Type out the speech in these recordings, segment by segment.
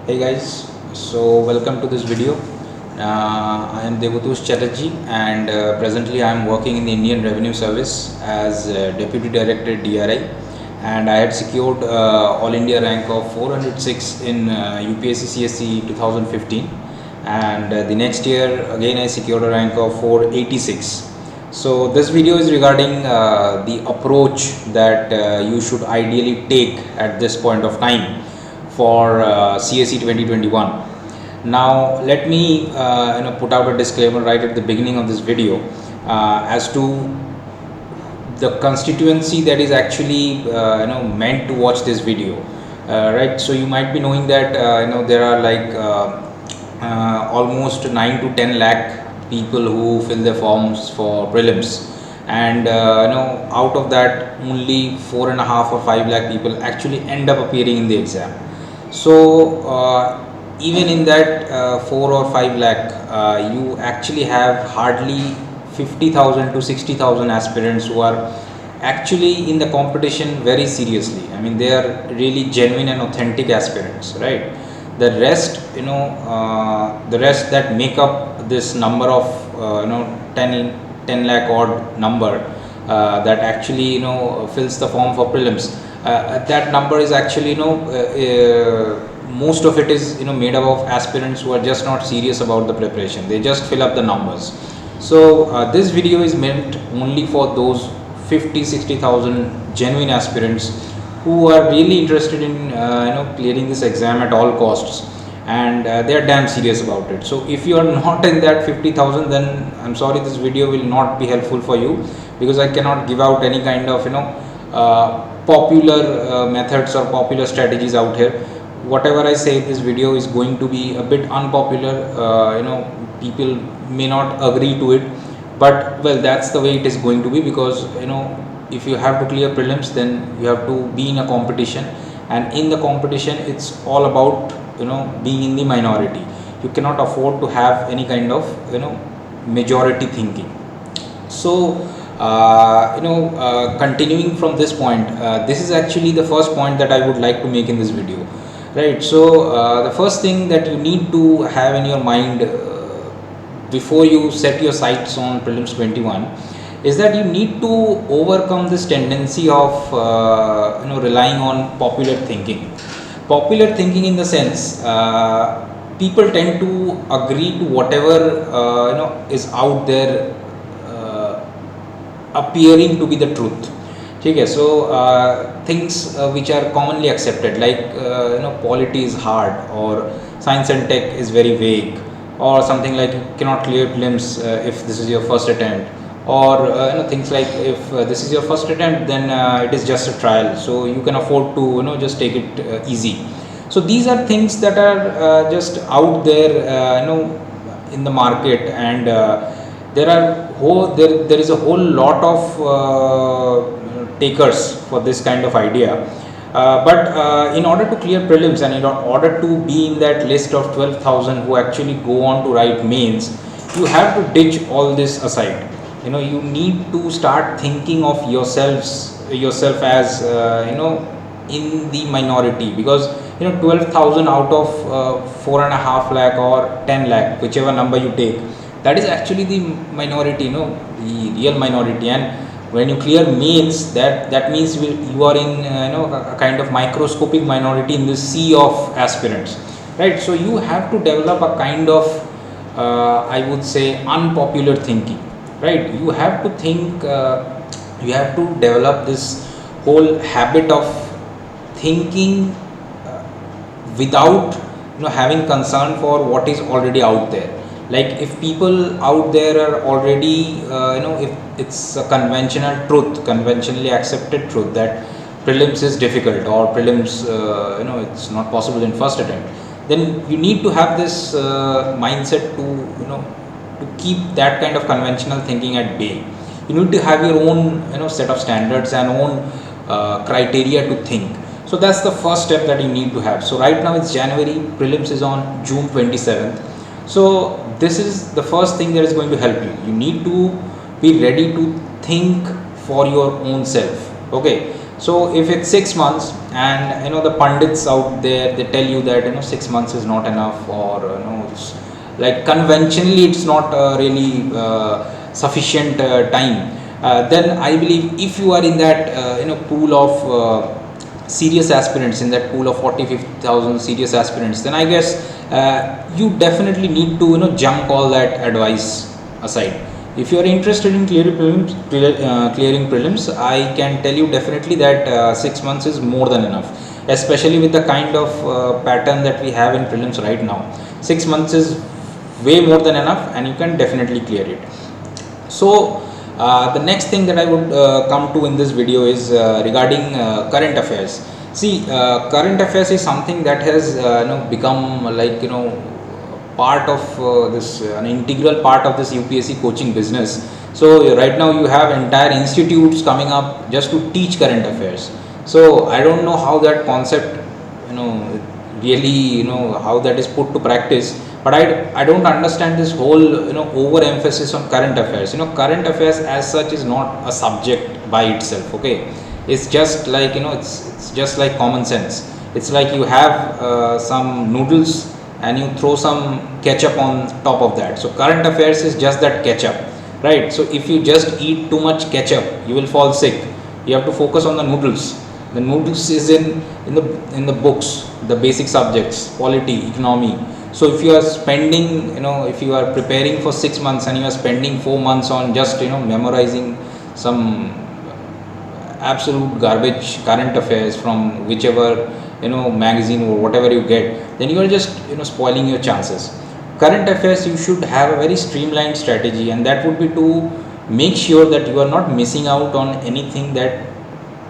Hey guys, so welcome to this video. I am Devutush Chatterjee and presently I am working in the Indian Revenue Service as Deputy Director DRI, and I had secured All India rank of 406 in UPSC CSC 2015, and the next year again I secured a rank of 486. So this video is regarding the approach that you should ideally take at this point of time for CSE 2021. Now let me put out a disclaimer right at the beginning of this video as to the constituency that is actually meant to watch this video. Right, so you might be knowing that there are like almost 9 to 10 lakh people who fill their forms for prelims, and out of that only 4.5 or 5 lakh people actually end up appearing in the exam. So even in that 4 or 5 lakh, you actually have hardly 50,000 to 60,000 aspirants who are actually in the competition very seriously. I mean, they are really genuine and authentic aspirants, right? The rest, the rest that make up this number of 10 lakh odd number that actually fills the form for prelims. That number is actually most of it is made up of aspirants who are just not serious about the preparation. They just fill up the numbers. So this video is meant only for those 50-60,000 genuine aspirants who are really interested in clearing this exam at all costs, and they are damn serious about it. So if you are not in that 50,000, then I'm sorry, this video will not be helpful for you, because I cannot give out any kind of popular methods or popular strategies out here. Whatever I say, this video is going to be a bit unpopular. People may not agree to it, but well, that's the way it is going to be, because if you have to clear prelims, then you have to be in a competition, and in the competition it's all about being in the minority. You cannot afford to have any kind of majority thinking. So continuing from this point, this is actually the first point that I would like to make in this video, right? So the first thing that you need to have in your mind before you set your sights on prelims 21 is that you need to overcome this tendency of relying on popular thinking. Popular thinking in the sense, people tend to agree to whatever is out there, appearing to be the truth. Okay, so things which are commonly accepted, like polity is hard, or science and tech is very vague, or something like you cannot clear prelims if this is your first attempt, or things like if this is your first attempt, then it is just a trial, so you can afford to just take it easy. So these are things that are just out there in the market, and there is a whole lot of takers for this kind of idea. But in order to clear prelims, and in order to be in that list of 12,000 who actually go on to write mains, you have to ditch all this aside. You need to start thinking of yourself as in the minority, because 12,000 out of 4.5 lakh or 10 lakh, whichever number you take, that is actually the minority, the real minority. And when you clear mains, that means you are in a kind of microscopic minority in the sea of aspirants, right? So you have to develop a kind of I would say unpopular thinking, right? You have to think, you have to develop this whole habit of thinking without having concern for what is already out there. Like if people out there are already if it's a conventionally accepted truth that prelims is difficult, or prelims it's not possible in first attempt, then you need to have this mindset to to keep that kind of conventional thinking at bay. You need to have your own set of standards and own criteria to think. So that's the first step that you need to have. So right now it's January, prelims is on June 27th. So this is the first thing that is going to help you. You need to be ready to think for your own self. Okay, So if it's 6 months, and the pundits out there, they tell you that 6 months is not enough, or it's like conventionally it's not really sufficient time, then I believe if you are in that pool of serious aspirants, in that pool of 40-50,000 serious aspirants, then I guess you definitely need to jump all that advice aside. If you are interested in clearing prelims, I can tell you definitely that 6 months is more than enough, especially with the kind of pattern that we have in prelims right now. 6 months is way more than enough, and you can definitely clear it. So the next thing that I would come to in this video is regarding current affairs. See, current affairs is something that has become like part of this an integral part of this UPSC coaching business. So right now you have entire institutes coming up just to teach current affairs. So I don't know how that concept really how that is put to practice, but I don't understand this whole overemphasis on current affairs. Current affairs as such is not a subject by itself, okay. It's just like it's just like common sense. It's like you have some noodles and you throw some ketchup on top of that. So current affairs is just that ketchup, right? So if you just eat too much ketchup, you will fall sick. You have to focus on the noodles. The noodles is in the books, the basic subjects, polity, economy. So if you are spending, if you are preparing for 6 months and you are spending 4 months on just memorizing some absolute garbage current affairs from whichever magazine or whatever you get, then you are just spoiling your chances. Current affairs, you should have a very streamlined strategy, and that would be to make sure that you are not missing out on anything that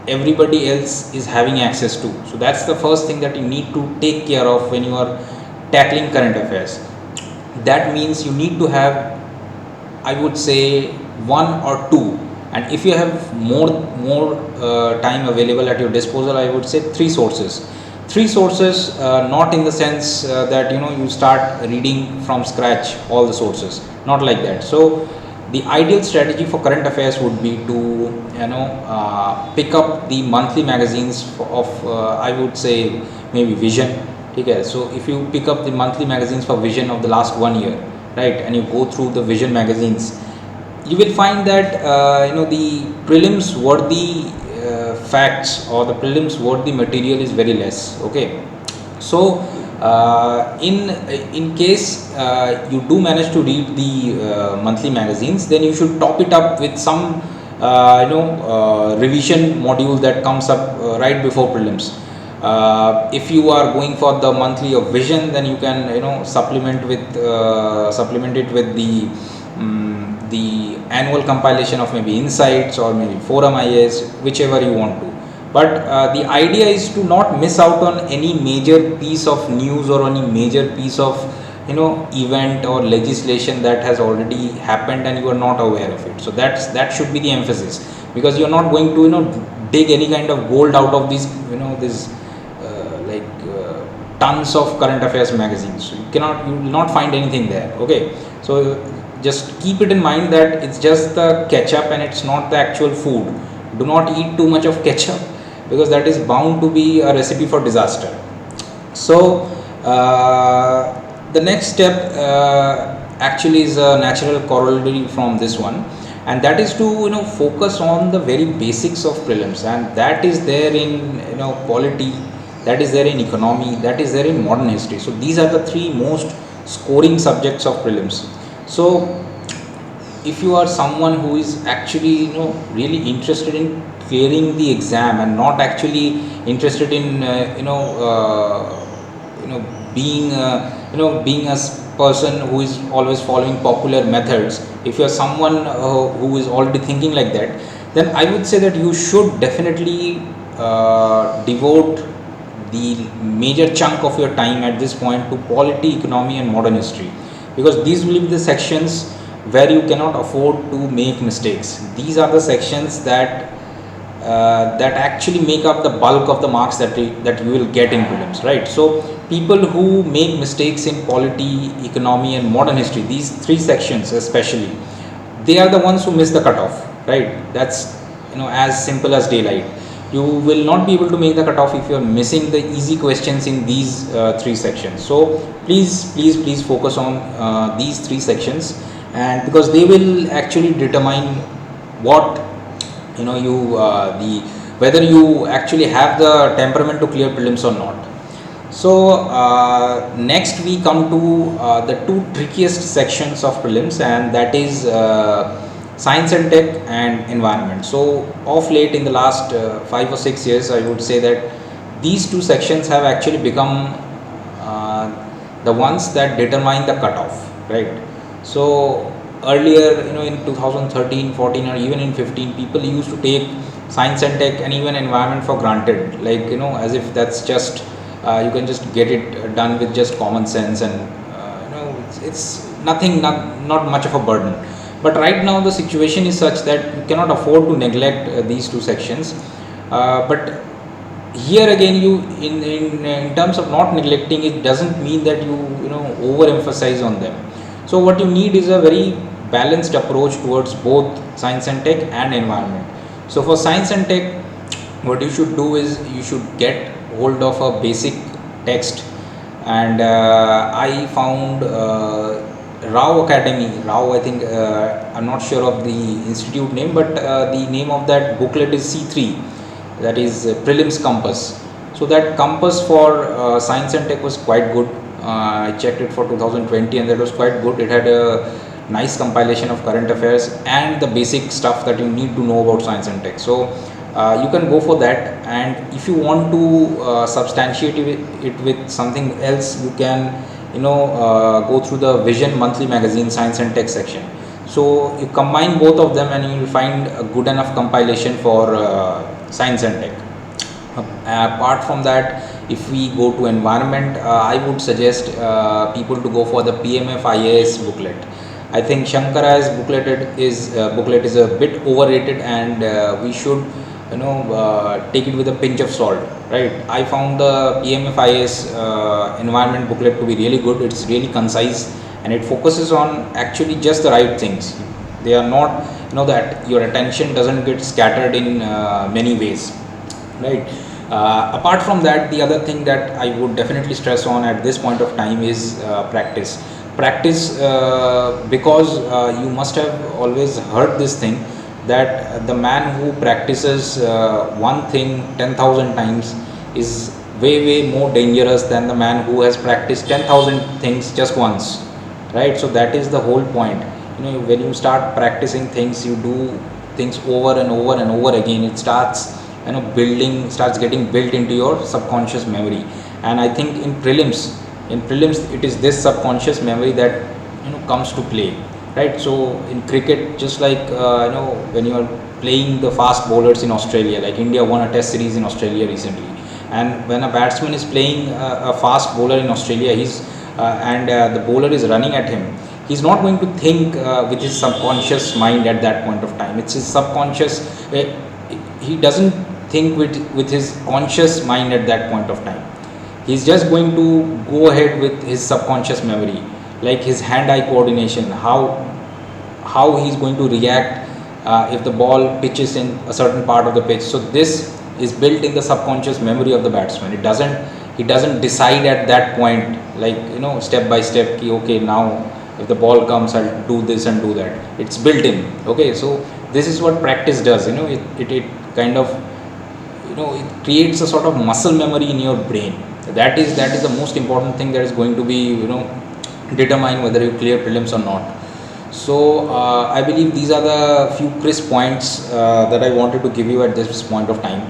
everybody else is having access to. So that's the first thing that you need to take care of when you are tackling current affairs. That means you need to have, I would say, one or two, and if you have more time available at your disposal, I would say three sources. Not in the sense that you start reading from scratch all the sources, not like that. So the ideal strategy for current affairs would be to pick up the monthly magazines of I would say maybe Vision. Okay, so if you pick up the monthly magazines for Vision of the last 1 year, right, and you go through the Vision magazines, you will find that the prelims worthy facts or the prelims worthy material is very less, okay. So in case you do manage to read the monthly magazines, then you should top it up with some revision module that comes up right before prelims. If you are going for the monthly of Vision, then you can supplement it with the annual compilation of maybe Insights or maybe Forum IAS, whichever you want to. But the idea is to not miss out on any major piece of news or any major piece of event or legislation that has already happened and you are not aware of it. So that should be the emphasis, because you are not going to dig any kind of gold out of these this tons of current affairs magazines. So you will not find anything there, okay. So just keep it in mind that it's just the ketchup and it's not the actual food. Do not eat too much of ketchup, because that is bound to be a recipe for disaster. So the next step actually is a natural corollary from this one, and that is to focus on the very basics of prelims, and that is there in polity, that is there in economy, that is there in modern history. So these are the three most scoring subjects of prelims. So if you are someone who is actually really interested in clearing the exam and not actually interested in being a person who is always following popular methods, if you are someone who is already thinking like that, then I would say that you should definitely devote the major chunk of your time at this point to polity, economy and modern history, because these will be the sections where you cannot afford to make mistakes. These are the sections that actually make up the bulk of the marks that you will get in prelims, right? So people who make mistakes in polity, economy and modern history, these three sections especially, they are the ones who miss the cutoff, right? That's as simple as daylight. you will not be able to make the cutoff if you are missing the easy questions in these three sections. So please focus on these three sections, and because they will actually determine what you the whether you actually have the temperament to clear prelims or not. So next we come to the two trickiest sections of prelims, and that is science and tech and environment. So of late, in the last 5 or 6 years, I would say that these two sections have actually become the ones that determine the cutoff, right? So earlier, in 2013, 14, or even in 15, people used to take science and tech and even environment for granted, like as if that's just you can just get it done with just common sense, and it's nothing, not much of a burden. But right now the situation is such that you cannot afford to neglect these two sections. But here again, you in terms of not neglecting, it doesn't mean that you overemphasize on them. So what you need is a very balanced approach towards both science and tech and environment. So for science and tech, what you should do is you should get hold of a basic text, and I found Rao Academy. Rao, I think, I'm not sure of the institute name, but the name of that booklet is C3, that is Prelims Compass. So that compass for science and tech was quite good. I checked it for 2020, and that was quite good. It had a nice compilation of current affairs and the basic stuff that you need to know about science and tech. So you can go for that, and if you want to substantiate it with something else, you can go through the Vision monthly magazine science and tech section. So you combine both of them, and you will find a good enough compilation for science and tech. Apart from that, if we go to environment, I would suggest people to go for the PMF IAS booklet. I think Shankara's booklet is a bit overrated, and we should take it with a pinch of salt, right? I found the PMF IAS environment booklet to be really good. It's really concise, and it focuses on actually just the right things. They are not that your attention doesn't get scattered in many ways, right? Apart from that, the other thing that I would definitely stress on at this point of time is practice, because you must have always heard this thing, that the man who practices one thing 10,000 times is way more dangerous than the man who has practiced 10,000 things just once, right? So that is the whole point. When you start practicing things, you do things over and over and over again, it starts getting built into your subconscious memory. And I think in prelims it is this subconscious memory that comes to play, right? So in cricket, just like when you are playing the fast bowlers in Australia, like India won a test series in Australia recently, and when a batsman is playing a fast bowler in Australia, and the bowler is running at him, he's not going to think with his subconscious mind at that point of time. It's his subconscious. He doesn't think with his conscious mind at that point of time. He's just going to go ahead with his subconscious memory, like his hand-eye coordination, how he's going to react if the ball pitches in a certain part of the pitch. So this is built in the subconscious memory of the batsman. He doesn't decide at that point, like step by step, okay, now if the ball comes, I'll do this and do that. It's built in. Okay, so this is what practice does. It kind of it creates a sort of muscle memory in your brain. That is the most important thing that is going to be determine whether you clear prelims or not. So I believe these are the few crisp points that I wanted to give you at this point of time.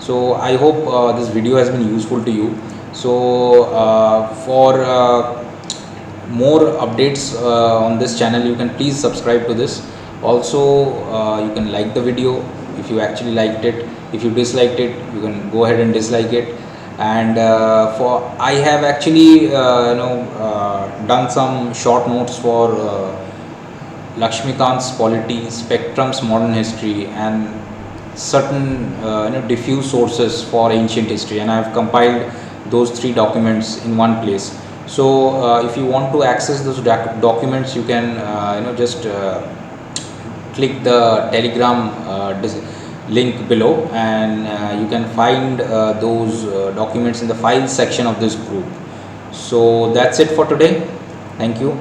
So I hope this video has been useful to you. So for more updates on this channel, you can please subscribe to this. Also you can like the video if you actually liked it. If you disliked it, you can go ahead and dislike it. And for I have actually done some short notes for Lakshmikant's polity, Spectrum's modern history, and certain diffuse sources for ancient history, and I have compiled those 3 documents in one place. So if you want to access those documents, you can just click the Telegram link below, and you can find those documents in the files section of this group. So that's it for today. Thank you.